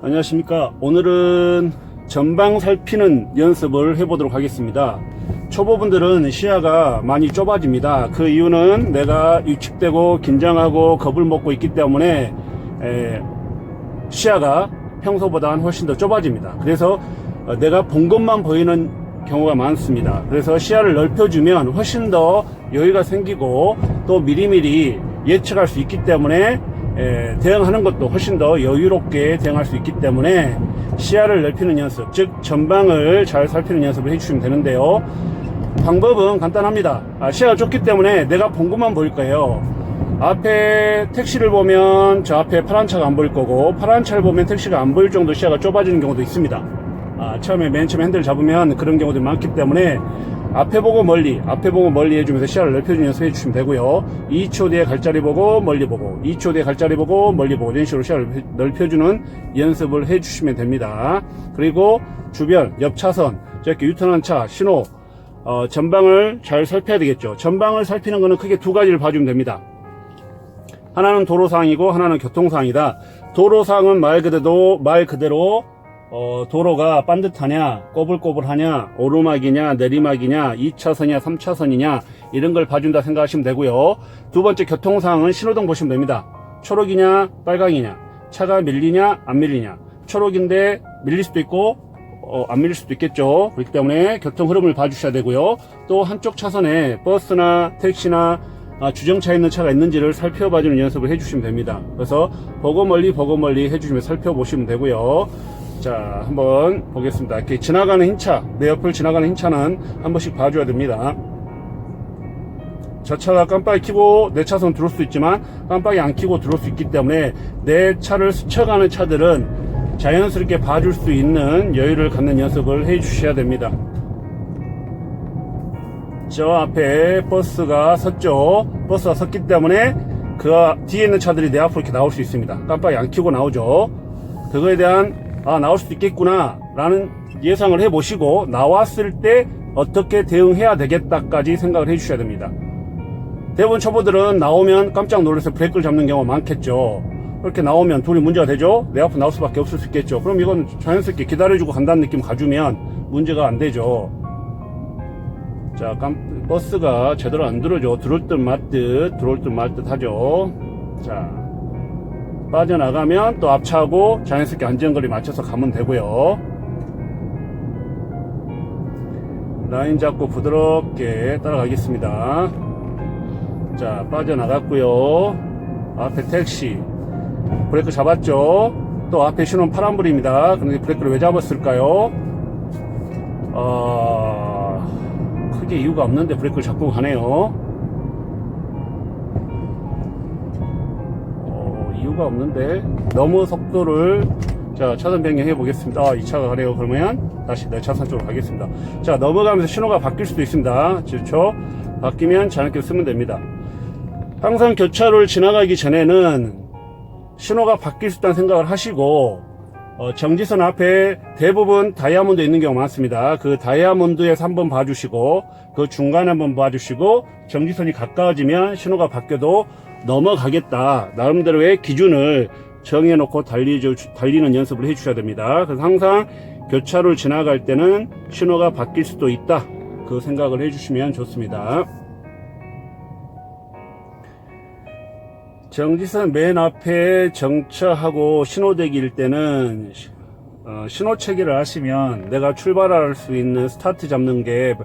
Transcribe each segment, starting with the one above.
안녕하십니까. 오늘은 전방 살피는 연습을 해보도록 하겠습니다. 초보분들은 시야가 많이 좁아집니다. 그 이유는 내가 위축되고 긴장하고 겁을 먹고 있기 때문에 시야가 평소보다 훨씬 더 좁아집니다. 그래서 내가 본 것만 보이는 경우가 많습니다. 그래서 시야를 넓혀주면 훨씬 더 여유가 생기고 또 미리미리 예측할 수 있기 때문에 대응하는 것도 훨씬 더 여유롭게 대응할 수 있기 때문에 시야를 넓히는 연습, 즉 전방을 잘 살피는 연습을 해주시면 되는데요. 방법은 간단합니다. 시야가 좁기 때문에 내가 본 것만 보일 거예요. 앞에 택시를 보면 저 앞에 파란 차가 안 보일 거고, 파란 차를 보면 택시가 안 보일 정도 시야가 좁아지는 경우도 있습니다. 맨 처음에 핸들을 잡으면 그런 경우들이 많기 때문에 앞에 보고 멀리 해주면서 시야를 넓혀주는 연습 해주시면 되고요. 2초 뒤에 갈자리 보고 멀리 보고, 2초 뒤에 갈자리 보고 멀리 보고, 이런 식으로 시야를 넓혀주는 연습을 해주시면 됩니다. 그리고 주변, 옆 차선, 저렇게 유턴한 차, 신호, 전방을 잘 살펴야 되겠죠. 전방을 살피는 것은 크게 두 가지를 봐주면 됩니다. 하나는 도로상이고 하나는 교통상이다. 도로상은 말 그대로 도로가 반듯하냐, 꼬불꼬불하냐, 오르막이냐, 내리막이냐, 2차선이냐, 3차선이냐, 이런 걸 봐준다 생각하시면 되고요. 두 번째 교통상은 신호등 보시면 됩니다. 초록이냐, 빨강이냐, 차가 밀리냐, 안 밀리냐. 초록인데 밀릴 수도 있고, 안 밀릴 수도 있겠죠. 그렇기 때문에 교통 흐름을 봐주셔야 되고요. 또 한쪽 차선에 버스나 택시나 주정차 있는 차가 있는지를 살펴봐주는 연습을 해주시면 됩니다. 그래서 보고 멀리 해주시면 살펴보시면 되고요. 자, 한번 보겠습니다. 이렇게 지나가는 흰 차, 내 옆을 지나가는 흰 차는 한 번씩 봐줘야 됩니다. 저 차가 깜빡이 켜고 내 차선 들어올 수 있지만 깜빡이 안 켜고 들어올 수 있기 때문에 내 차를 스쳐가는 차들은 자연스럽게 봐줄 수 있는 여유를 갖는 연습을 해 주셔야 됩니다. 저 앞에 버스가 섰죠. 버스가 섰기 때문에 그 뒤에 있는 차들이 내 앞으로 이렇게 나올 수 있습니다. 깜빡이 안 켜고 나오죠. 그거에 대한 나올 수도 있겠구나 라는 예상을 해 보시고, 나왔을 때 어떻게 대응해야 되겠다까지 생각을 해 주셔야 됩니다. 대부분 초보들은 나오면 깜짝 놀라서 브레이크를 잡는 경우가 많겠죠. 그렇게 나오면 둘이 문제가 되죠. 내 앞으로 나올 수밖에 없을 수 있겠죠. 그럼 이건 자연스럽게 기다려주고 간다는 느낌 가주면 문제가 안 되죠. 자, 버스가 제대로 안 들어오죠. 들어올 듯 말 듯 하죠. 자, 빠져나가면 또 앞차하고 자연스럽게 안전거리 맞춰서 가면 되고요. 라인 잡고 부드럽게 따라가겠습니다. 자, 빠져나갔고요. 앞에 택시 브레이크 잡았죠. 또 앞에 신호는 파란불입니다. 그런데 브레이크를 왜 잡았을까요? 크게 이유가 없는데 브레이크를 잡고 가네요. 이유가 없는데 너무 속도를, 자, 차선 변경해 보겠습니다. 이 차가 가네요. 그러면 다시 내 차선 쪽으로 가겠습니다. 자, 넘어가면서 신호가 바뀔 수도 있습니다. 그렇죠? 바뀌면 자연스럽게 쓰면 됩니다. 항상 교차로를 지나가기 전에는 신호가 바뀔 수 있다는 생각을 하시고, 정지선 앞에 대부분 다이아몬드 있는 경우가 많습니다. 그 다이아몬드에서 한번 봐주시고, 그 중간에 한번 봐주시고, 정지선이 가까워지면 신호가 바뀌어도 넘어가겠다, 나름대로의 기준을 정해놓고 달리는 연습을 해주셔야 됩니다. 그래서 항상 교차로를 지나갈 때는 신호가 바뀔 수도 있다, 그 생각을 해주시면 좋습니다. 정지선 맨 앞에 정차하고 신호대기일 때는 신호 체계를 하시면 내가 출발할 수 있는 스타트 잡는 게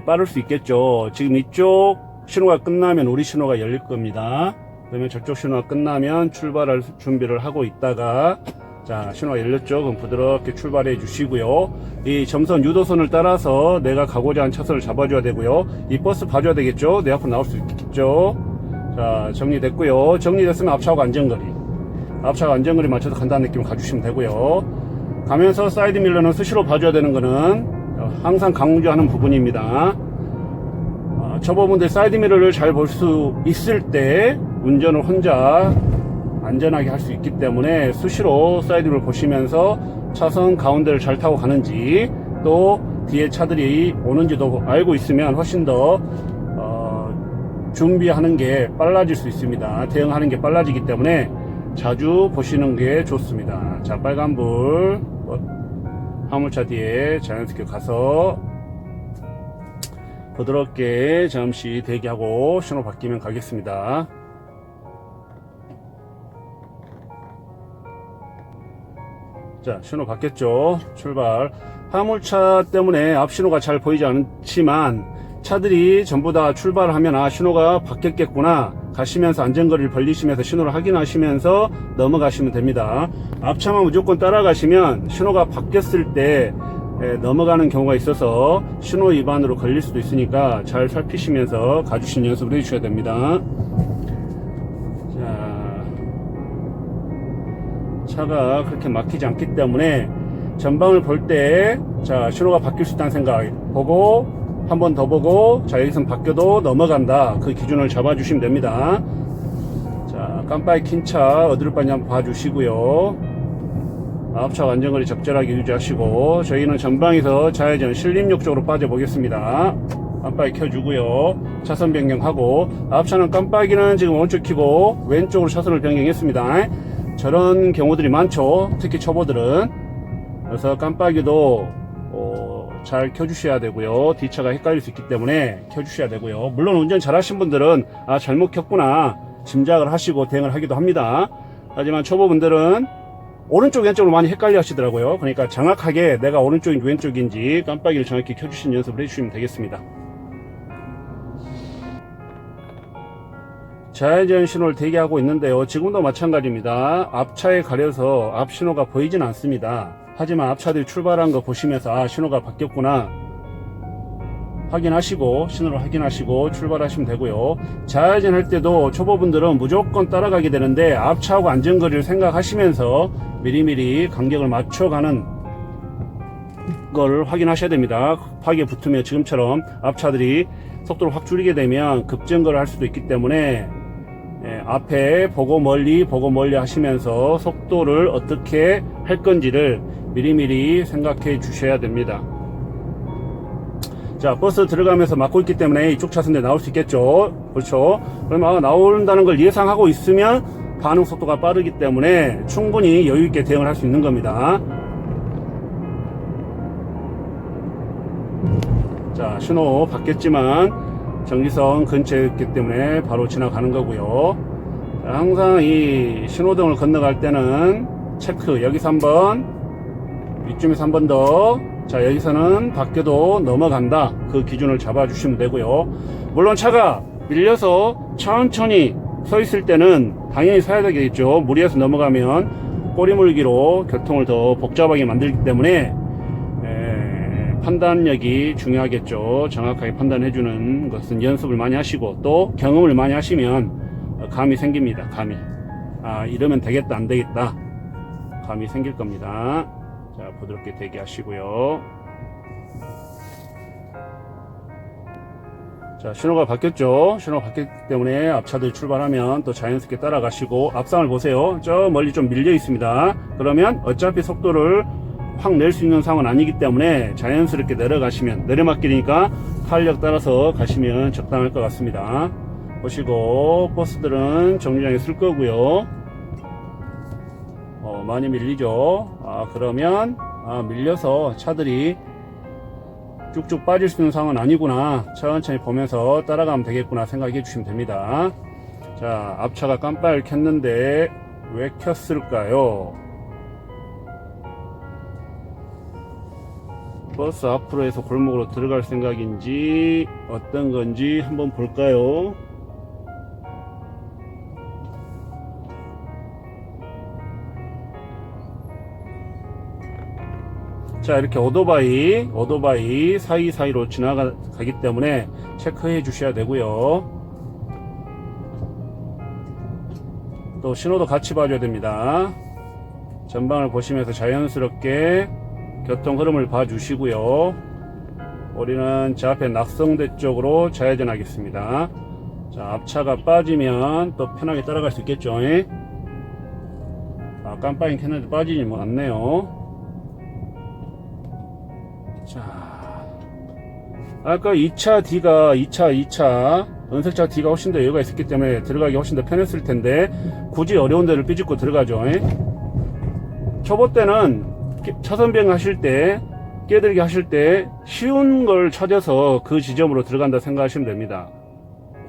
빠를 수 있겠죠. 지금 이쪽 신호가 끝나면 우리 신호가 열릴 겁니다. 그러면 저쪽 신호가 끝나면 출발할 준비를 하고 있다가, 자, 신호가 열렸죠. 그럼 부드럽게 출발해 주시고요. 이 점선 유도선을 따라서 내가 가고자 하는 차선을 잡아줘야 되고요. 이 버스 봐줘야 되겠죠. 내 앞으로 나올 수 있겠죠. 자, 정리됐고요. 정리됐으면 앞차하고 안전거리 맞춰서 간다는 느낌을 가주시면 되고요. 가면서 사이드 밀러는 수시로 봐줘야 되는 거는 항상 강조하는 부분입니다. 초보분들 사이드 미러를 잘 볼 수 있을 때 운전을 혼자 안전하게 할 수 있기 때문에 수시로 사이드 미러를 보시면서 차선 가운데를 잘 타고 가는지, 또 뒤에 차들이 오는지도 알고 있으면 훨씬 더 준비하는 게 빨라질 수 있습니다. 대응하는 게 빨라지기 때문에 자주 보시는 게 좋습니다. 자, 빨간불 화물차 뒤에 자연스럽게 가서 부드럽게 잠시 대기하고 신호 바뀌면 가겠습니다. 자, 신호 바뀌었죠. 출발. 화물차 때문에 앞 신호가 잘 보이지 않지만 차들이 전부 다 출발을 하면 신호가 바뀌었겠구나 가시면서 안전거리를 벌리시면서 신호를 확인하시면서 넘어가시면 됩니다. 앞차만 무조건 따라가시면 신호가 바뀌었을 때 넘어가는 경우가 있어서 신호 위반으로 걸릴 수도 있으니까 잘 살피시면서 가주신 연습을 해주셔야 됩니다. 자, 차가 그렇게 막히지 않기 때문에 전방을 볼 때 자, 신호가 바뀔 수 있다는 생각 보고 한 번 더 보고 자, 여기선 바뀌어도 넘어간다 그 기준을 잡아주시면 됩니다. 자, 깜빡이 킨 차 어디로 빠지 한번 봐주시고요. 앞차 안전거리 적절하게 유지하시고 저희는 전방에서 좌회전 신림역 쪽으로 빠져 보겠습니다. 깜빡이 켜주고요. 차선 변경하고 앞차는 깜빡이는 지금 오른쪽 켜고 왼쪽으로 차선을 변경했습니다. 저런 경우들이 많죠. 특히 초보들은. 그래서 깜빡이도 잘 켜주셔야 되고요. 뒷차가 헷갈릴 수 있기 때문에 켜주셔야 되고요. 물론 운전 잘하신 분들은 잘못 켰구나 짐작을 하시고 대응을 하기도 합니다. 하지만 초보분들은 오른쪽 왼쪽으로 많이 헷갈려 하시더라고요. 그러니까 정확하게 내가 오른쪽인지 왼쪽인지 깜빡이를 정확히 켜주시는 연습을 해주시면 되겠습니다. 좌회전 신호를 대기하고 있는데요. 지금도 마찬가지입니다. 앞차에 가려서 앞 신호가 보이진 않습니다. 하지만 앞차들이 출발한 거 보시면서 신호가 바뀌었구나 확인하시고 신호를 확인하시고 출발하시면 되고요. 좌회전 할 때도 초보분들은 무조건 따라가게 되는데 앞차하고 안전거리를 생각하시면서 미리미리 간격을 맞춰가는 걸 확인하셔야 됩니다. 급하게 붙으면 지금처럼 앞차들이 속도를 확 줄이게 되면 급정거를 할 수도 있기 때문에 앞에 보고 멀리 하시면서 속도를 어떻게 할 건지를 미리미리 생각해 주셔야 됩니다. 자, 버스 들어가면서 막고 있기 때문에 이쪽 차선에 나올 수 있겠죠. 그렇죠. 그러면 나온다는 걸 예상하고 있으면 반응 속도가 빠르기 때문에 충분히 여유있게 대응을 할 수 있는 겁니다. 자, 신호 바뀌었지만 정지선 근처에 있기 때문에 바로 지나가는 거고요. 자, 항상 이 신호등을 건너갈 때는 체크 여기서 한번 이쯤에서 한 번 더 자, 여기서는 바뀌어도 넘어간다 그 기준을 잡아 주시면 되고요. 물론 차가 밀려서 천천히 서 있을 때는 당연히 서야 되겠죠. 무리해서 넘어가면 꼬리물기로 교통을 더 복잡하게 만들기 때문에 판단력이 중요하겠죠. 정확하게 판단해 주는 것은 연습을 많이 하시고 또 경험을 많이 하시면 감이 생깁니다. 감이 이러면 되겠다 안 되겠다 감이 생길 겁니다. 자, 부드럽게 대기하시고요. 자, 신호가 바뀌었죠. 신호가 바뀌었기 때문에 앞차들 출발하면 또 자연스럽게 따라가시고 앞상을 보세요. 저 멀리 좀 밀려 있습니다. 그러면 어차피 속도를 확 낼 수 있는 상황은 아니기 때문에 자연스럽게 내려가시면 내리막길이니까 탄력 따라서 가시면 적당할 것 같습니다. 보시고 버스들은 정류장에 쓸 거고요. 많이 밀리죠. 그러면 밀려서 차들이 쭉쭉 빠질 수 있는 상황은 아니구나 천천히 보면서 따라가면 되겠구나 생각해 주시면 됩니다. 자, 앞차가 깜빡이를 켰는데 왜 켰을까요? 버스 앞으로 해서 골목으로 들어갈 생각인지 어떤 건지 한번 볼까요? 자, 이렇게 오토바이 사이사이로 지나가기 때문에 체크해 주셔야 되고요. 또 신호도 같이 봐줘야 됩니다. 전방을 보시면서 자연스럽게 교통 흐름을 봐주시고요. 우리는 제 앞에 낙성대 쪽으로 좌회전 하겠습니다. 자, 앞차가 빠지면 또 편하게 따라갈 수 있겠죠. 깜빡이 켰는데 빠지지 않네요. 자, 아까 2차 D가 2차 은색차 D가 훨씬 더 여유가 있었기 때문에 들어가기 훨씬 더 편했을 텐데 굳이 어려운 데를 삐집고 들어가죠. 초보 때는 차선 비행 하실 때, 끼어들기 하실 때 쉬운 걸 찾아서 그 지점으로 들어간다 생각하시면 됩니다.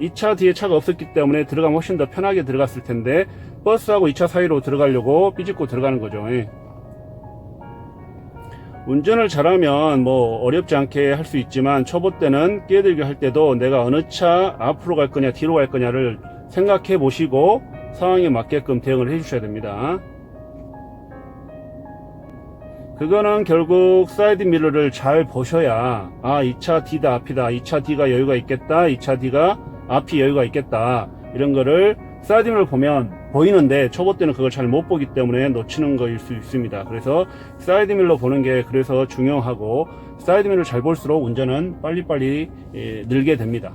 2차 뒤에 차가 없었기 때문에 들어가면 훨씬 더 편하게 들어갔을 텐데 버스하고 2차 사이로 들어가려고 삐집고 들어가는 거죠. 운전을 잘하면 뭐 어렵지 않게 할 수 있지만 초보 때는 끼어들기 할 때도 내가 어느 차 앞으로 갈 거냐 뒤로 갈 거냐를 생각해 보시고 상황에 맞게끔 대응을 해 주셔야 됩니다. 그거는 결국 사이드 미러를 잘 보셔야 2차 D다 앞이다, 2차 D가 여유가 있겠다, 2차 D가 앞이 여유가 있겠다, 이런 거를 사이드 미러를 보면 보이는데 초보 때는 그걸 잘 못 보기 때문에 놓치는 거일 수 있습니다. 그래서 사이드 미러 보는 게 그래서 중요하고 사이드 미러를 잘 볼수록 운전은 빨리빨리 늘게 됩니다.